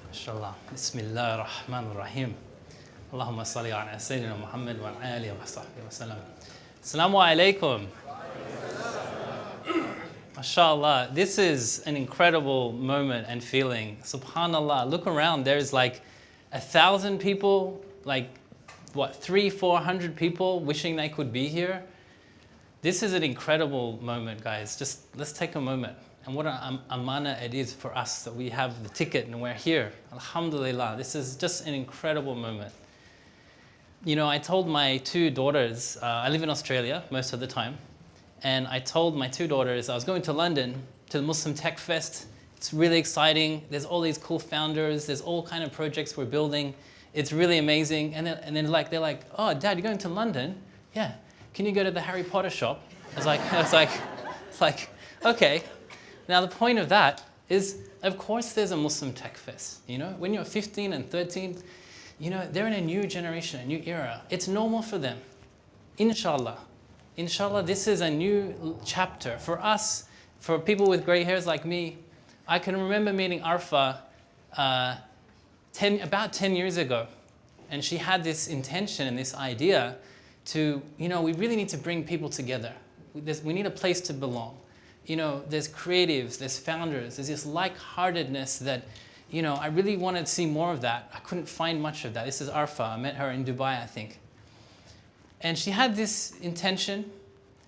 Inshallah. Bismillah ar-Rahman ar-Rahim. Allahumma salli ala Sayyidina Muhammad wa ala alihi wa sahbihi wa sallam. Assalamu alaikum. MashaAllah, this is an incredible moment and feeling. SubhanAllah, look around, there's like 1,000 people, like what, 300-400 people wishing they could be here. This is an incredible moment, guys. Just let's take a moment. And what an amana it is for us that we have the ticket and we're here. Alhamdulillah, this is just an incredible moment. You know, I told my two daughters, I live in Australia most of the time, and I told my two daughters I was going to London to the Muslim Tech Fest. It's really exciting. There's all these cool founders. There's all kind of projects we're building. It's really amazing. And then they're like, oh, Dad, you're going to London? Yeah. Can you go to the Harry Potter shop? I was like, okay. Now the point of that is, of course, there's a Muslim Tech Fest. You know, when you're 15 and 13, you know, they're in a new generation, a new era. It's normal for them. Inshallah. Inshallah, this is a new chapter. For us, for people with gray hairs like me, I can remember meeting Arfa about 10 years ago. And she had this intention and this idea to, you know, we really need to bring people together. We need a place to belong. You know, there's creatives, there's founders, there's this like-heartedness that, you know, I really wanted to see more of that. I couldn't find much of that. This is Arfa. I met her in Dubai, I think. And she had this intention,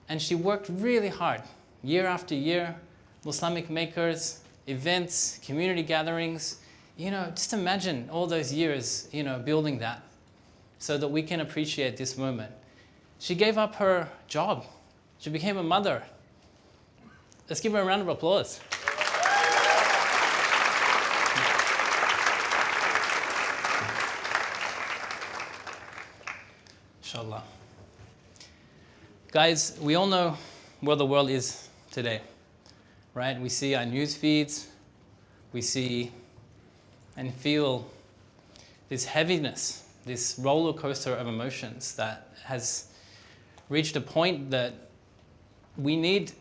and she worked really hard, year after year, Islamic makers, events, community gatherings. You know, just imagine all those years, you know, building that so that we can appreciate this moment. She gave up her job. She became a mother. Let's give her a round of applause. Inshallah. Guys, we all know where the world is today, right? We see our news feeds, we see and feel this heaviness, this roller coaster of emotions that has reached a point that we need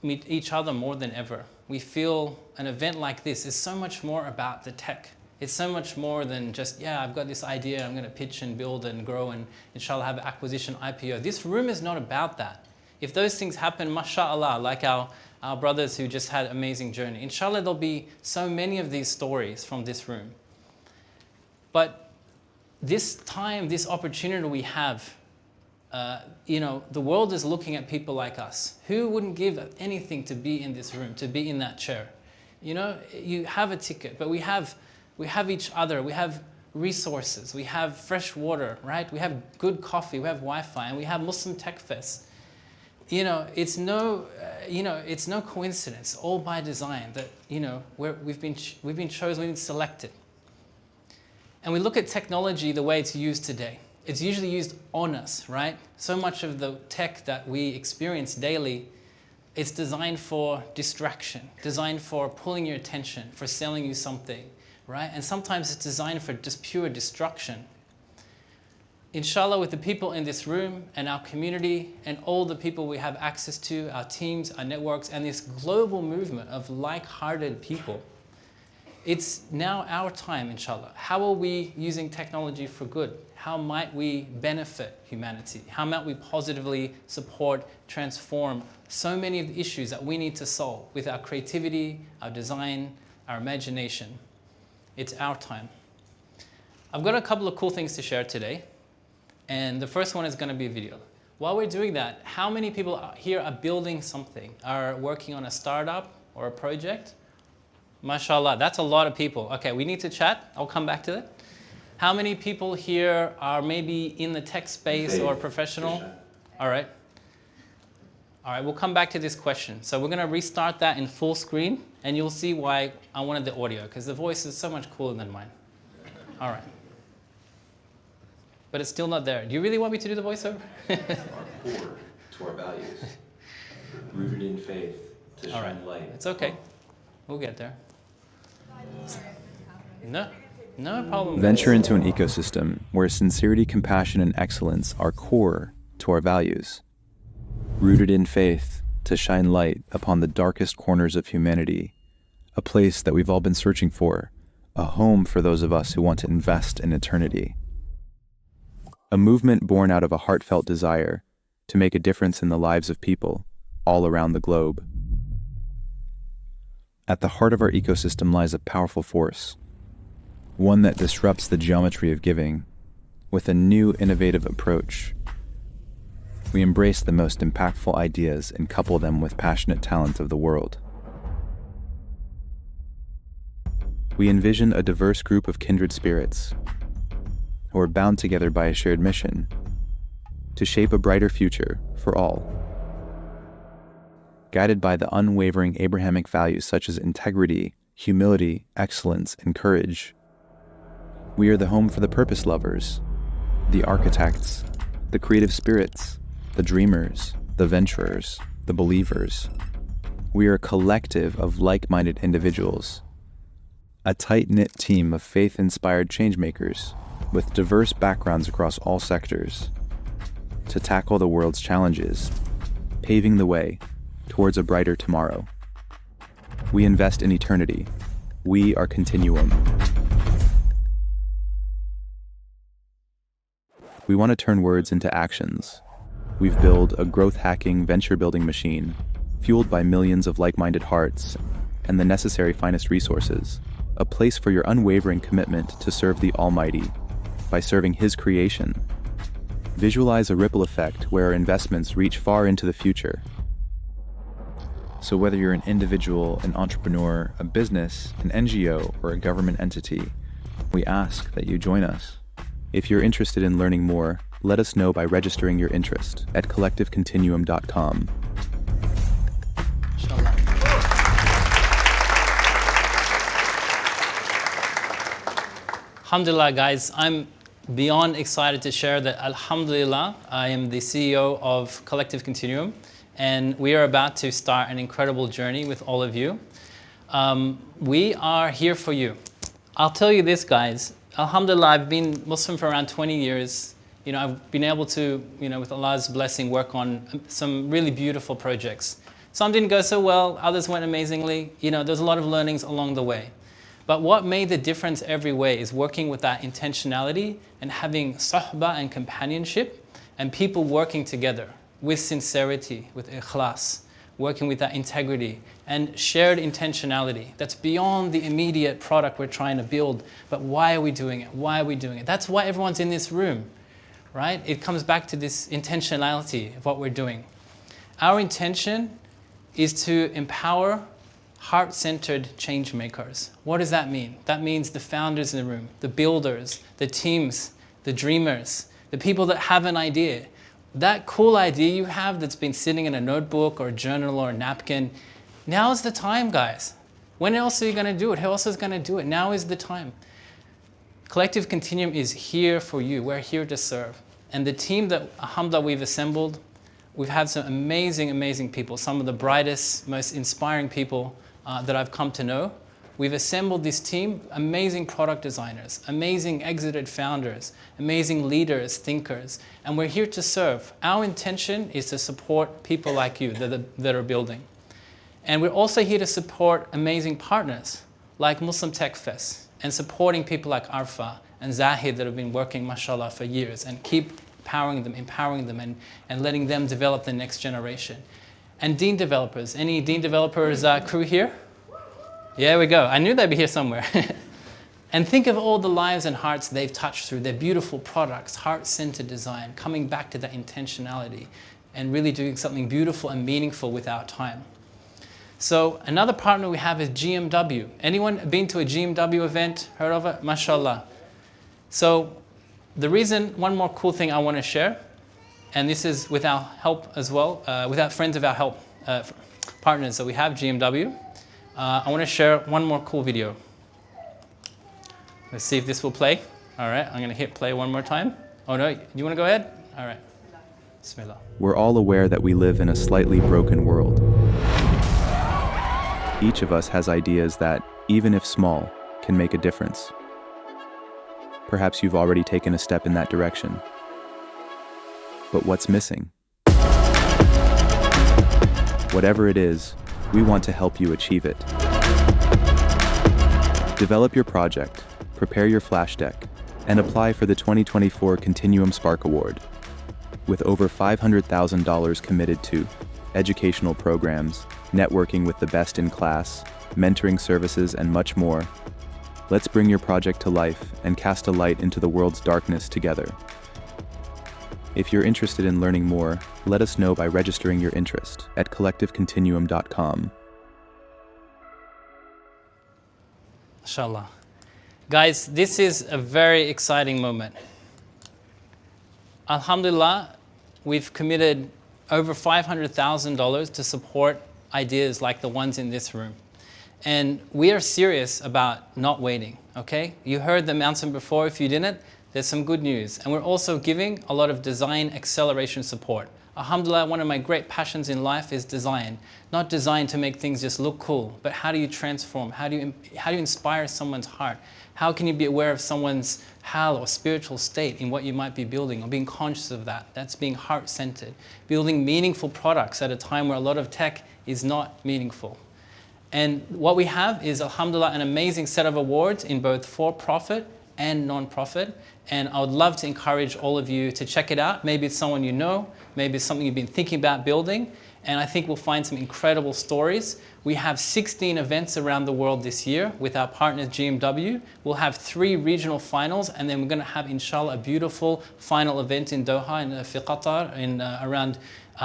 each other more than ever. We feel an event like this is so much more about the tech. It's so much more than just, yeah, I've got this idea, I'm going to pitch and build and grow and inshallah have an acquisition IPO. This room is not about that. If those things happen, mashallah, like our brothers who just had an amazing journey, inshallah there'll be so many of these stories from this room. But this time, this opportunity we have, you know, the world is looking at people like us. Who wouldn't give anything to be in this room, to be in that chair? You know, you have a ticket, but we have each other, we have resources, we have fresh water, right? We have good coffee, we have Wi-Fi, and we have Muslim Tech Fest. You know, it's no coincidence, all by design that, you know, we've been chosen, we've been selected. And we look at technology the way it's used today. It's usually used on us, right? So much of the tech that we experience daily, it's designed for distraction, designed for pulling your attention, for selling you something, right? And sometimes it's designed for just pure destruction. Inshallah, with the people in this room and our community and all the people we have access to, our teams, our networks, and this global movement of like-hearted people, it's now our time, inshallah. How are we using technology for good? How might we benefit humanity? How might we positively support, transform so many of the issues that we need to solve with our creativity, our design, our imagination? It's our time. I've got a couple of cool things to share today. And the first one is going to be a video. While we're doing that, how many people here are building something, are working on a startup or a project? MashaAllah, that's a lot of people. Okay, we need to chat. I'll come back to it. How many people here are maybe in the tech space or professional? All right. All right, we'll come back to this question. So we're going to restart that in full screen, and you'll see why I wanted the audio, because the voice is so much cooler than mine. All right. But it's still not there. Do you really want me to do the voiceover? Our core to our values, rooted in faith to shine light. It's okay. We'll get there. No problem. Venture into an ecosystem where sincerity, compassion, and excellence are core to our values. Rooted in faith to shine light upon the darkest corners of humanity, a place that we've all been searching for, a home for those of us who want to invest in eternity. A movement born out of a heartfelt desire to make a difference in the lives of people all around the globe. At the heart of our ecosystem lies a powerful force, one that disrupts the geometry of giving with a new innovative approach. We embrace the most impactful ideas and couple them with passionate talent of the world. We envision a diverse group of kindred spirits who are bound together by a shared mission to shape a brighter future for all. Guided by the unwavering Abrahamic values such as integrity, humility, excellence, and courage, we are the home for the purpose lovers, the architects, the creative spirits, the dreamers, the venturers, the believers. We are a collective of like-minded individuals, a tight-knit team of faith-inspired changemakers with diverse backgrounds across all sectors to tackle the world's challenges, paving the way towards a brighter tomorrow. We invest in eternity. We are Continuum. We want to turn words into actions. We've built a growth-hacking, venture-building machine fueled by millions of like-minded hearts and the necessary finest resources, a place for your unwavering commitment to serve the Almighty by serving His creation. Visualize a ripple effect where our investments reach far into the future. So whether you're an individual, an entrepreneur, a business, an NGO, or a government entity, we ask that you join us. If you're interested in learning more, let us know by registering your interest at collectivecontinuum.com. Inshallah. Alhamdulillah, guys, I'm beyond excited to share that, alhamdulillah, I am the CEO of Collective Continuum, and we are about to start an incredible journey with all of you. We are here for you. I'll tell you this, guys. Alhamdulillah, I've been Muslim for around 20 years. I've been able to, with Allah's blessing, work on some really beautiful projects. Some didn't go so well, others went amazingly. There's a lot of learnings along the way. But what made the difference every way is working with that intentionality and having suhbah and companionship and people working together with sincerity, with ikhlas, working with that integrity and shared intentionality. That's beyond the immediate product we're trying to build, but why are we doing it? Why are we doing it? That's why everyone's in this room, right? It comes back to this intentionality of what we're doing. Our intention is to empower heart-centered change makers. What does that mean? That means the founders in the room, the builders, the teams, the dreamers, the people that have an idea. That cool idea you have that's been sitting in a notebook or a journal or a napkin, now's the time, guys. When else are you going to do it? Who else is going to do it? Now is the time. Collective Continuum is here for you. We're here to serve. And the team that, alhamdulillah, we've assembled, we've had some amazing, amazing people, some of the brightest, most inspiring people that I've come to know. We've assembled this team, amazing product designers, amazing exited founders, amazing leaders, thinkers, and we're here to serve. Our intention is to support people like you that are building. And we're also here to support amazing partners like Muslim Tech Fest and supporting people like Arfa and Zahid that have been working, mashallah, for years and keep empowering them and letting them develop the next generation. And Deen developers. Any Deen developers crew here? Yeah, we go. I knew they'd be here somewhere. And think of all the lives and hearts they've touched through their beautiful products, heart-centered design, coming back to that intentionality and really doing something beautiful and meaningful with our time. So another partner we have is GMW. Anyone been to a GMW event? Heard of it? MashaAllah. So the reason, one more cool thing I want to share, and this is with our help as well, with our friends of our help partners. So we have GMW. I want to share one more cool video. Let's see if this will play. All right, I'm going to hit play one more time. Oh no, you want to go ahead? All right. Bismillah. We're all aware that we live in a slightly broken world. Each of us has ideas that, even if small, can make a difference. Perhaps you've already taken a step in that direction. But what's missing? Whatever it is, we want to help you achieve it. Develop your project, prepare your flash deck, and apply for the 2024 Continuum Spark Award. With over $500,000 committed to educational programs, networking with the best in class, mentoring services, and much more, let's bring your project to life and cast a light into the world's darkness together. If you're interested in learning more, let us know by registering your interest at collectivecontinuum.com. Inshallah. Guys, this is a very exciting moment. Alhamdulillah, we've committed over $500,000 to support ideas like the ones in this room. And we are serious about not waiting, okay? You heard the announcement before. If you didn't, there's some good news. And we're also giving a lot of design acceleration support. Alhamdulillah, one of my great passions in life is design. Not design to make things just look cool, but how do you transform? How do you inspire someone's heart? How can you be aware of someone's hal or spiritual state in what you might be building, or being conscious of that? That's being heart-centered. Building meaningful products at a time where a lot of tech is not meaningful. And what we have is, alhamdulillah, an amazing set of awards in both for-profit and non-profit. And I would love to encourage all of you to check it out. Maybe it's someone you know, maybe it's something you've been thinking about building. And I think we'll find some incredible stories. We have 16 events around the world this year with our partners GMW. We'll have 3 regional finals, and then we're going to have, inshallah, a beautiful final event in Doha, in Qatar, in around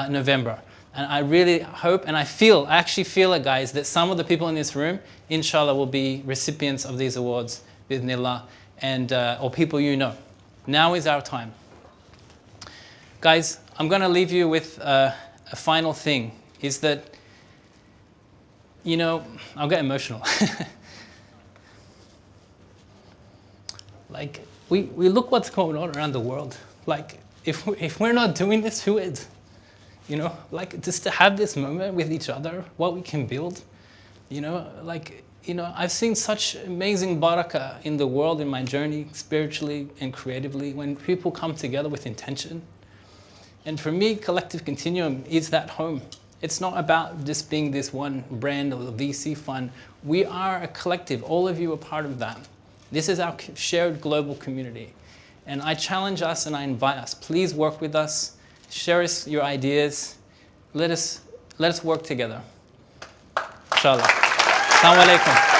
November. And I really hope, and I actually feel it, guys, that some of the people in this room, inshallah, will be recipients of these awards, bidhnillah, and or people you know. Now is our time. Guys, I'm going to leave you with a final thing, is that, you know, I'll get emotional. Like, we look what's going on around the world. Like, if we're not doing this, who is? You know, like, just to have this moment with each other, what we can build, you know, like, you know, I've seen such amazing barakah in the world in my journey, spiritually and creatively, when people come together with intention. And for me, Collective Continuum is that home. It's not about just being this one brand or the VC fund. We are a collective. All of you are part of that. This is our shared global community. And I challenge us and I invite us, please work with us. Share us your ideas. Let us work together. Inshallah. Assalamu alaikum.